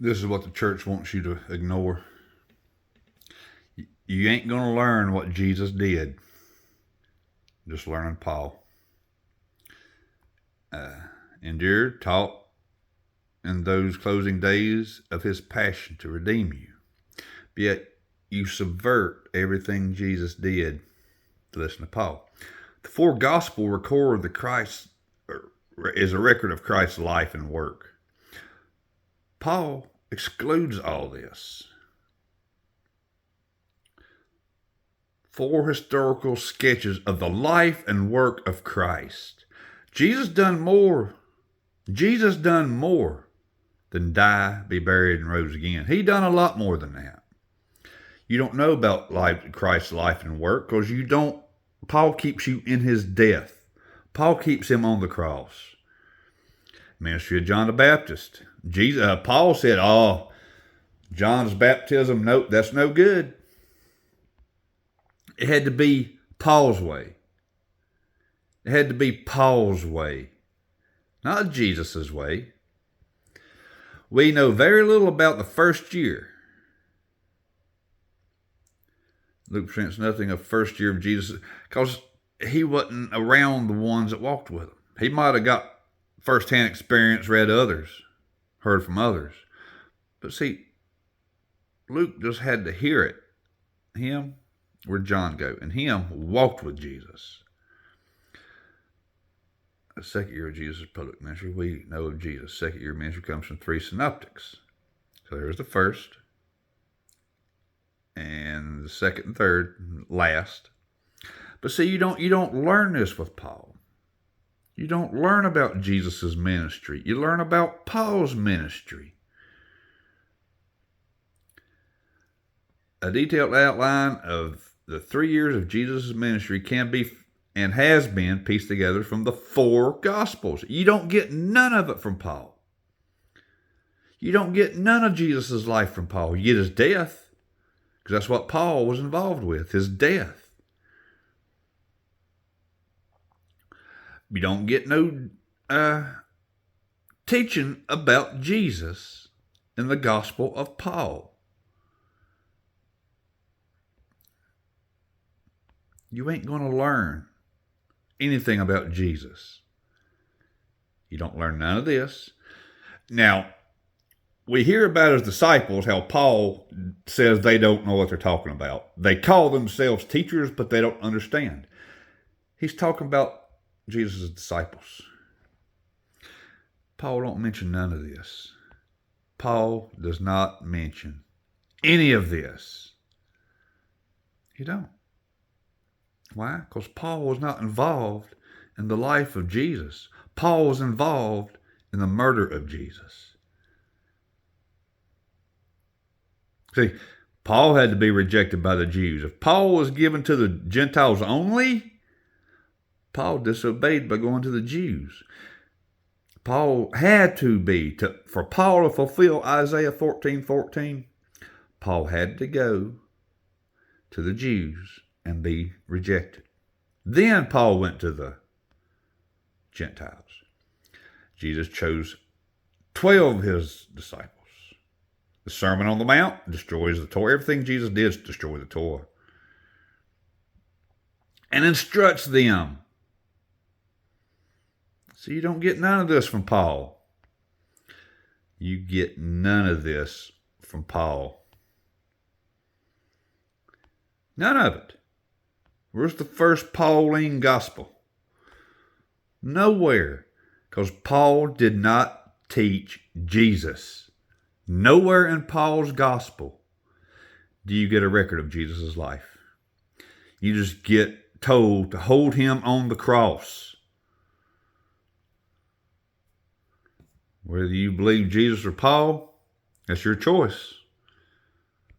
This is what the church wants you to ignore. You ain't going to learn what Jesus did just learning Paul. Endured, taught in those closing days of his passion to redeem you. But yet you subvert everything Jesus did to listen to Paul. The four Gospels record is a record of Christ's life and work. Paul excludes all this. Four historical sketches of the life and work of Christ. Jesus done more than die, be buried, and rose again. He done a lot more than that. You don't know about Christ's life and work because you don't. Paul keeps you in his death. Paul keeps him on the cross. Ministry of John the Baptist. Paul said, John's baptism, no, that's no good. It had to be Paul's way. It had to be Paul's way, not Jesus' way. We know very little about the first year. Luke presents nothing of first year of Jesus because he wasn't around the ones that walked with him. He might have got firsthand experience, read others, heard from others. But see, Luke just had to hear it. Him, where'd John go? And him walked with Jesus. The second year of Jesus' public ministry, we know of Jesus' second year of ministry comes from three synoptics. So there's the first, and the second and third, last. But see, you don't learn this with Paul. You don't learn about Jesus' ministry. You learn about Paul's ministry. A detailed outline of the 3 years of Jesus' ministry can be and has been pieced together from the four Gospels. You don't get none of it from Paul. You don't get none of Jesus' life from Paul. You get his death, because that's what Paul was involved with, his death. You don't get no teaching about Jesus in the Gospel of Paul. You ain't going to learn anything about Jesus. You don't learn none of this. Now, we hear about his disciples, how Paul says they don't know what they're talking about. They call themselves teachers, but they don't understand. He's talking about Jesus' disciples. Paul don't mention none of this. Paul does not mention any of this. He don't. Why? Because Paul was not involved in the life of Jesus. Paul was involved in the murder of Jesus. See, Paul had to be rejected by the Jews. If Paul was given to the Gentiles only, Paul disobeyed by going to the Jews. Paul had to be, for Paul to fulfill Isaiah 14:14, Paul had to go to the Jews and be rejected. Then Paul went to the Gentiles. Jesus chose 12 of his disciples. The Sermon on the Mount destroys the Torah. Everything Jesus did is destroy the Torah. And instructs them. So you don't get none of this from Paul. You get none of this from Paul. None of it. Where's the first Pauline gospel? Nowhere. Because Paul did not teach Jesus. Nowhere in Paul's gospel do you get a record of Jesus' life. You just get told to hold him on the cross. Whether you believe Jesus or Paul, that's your choice.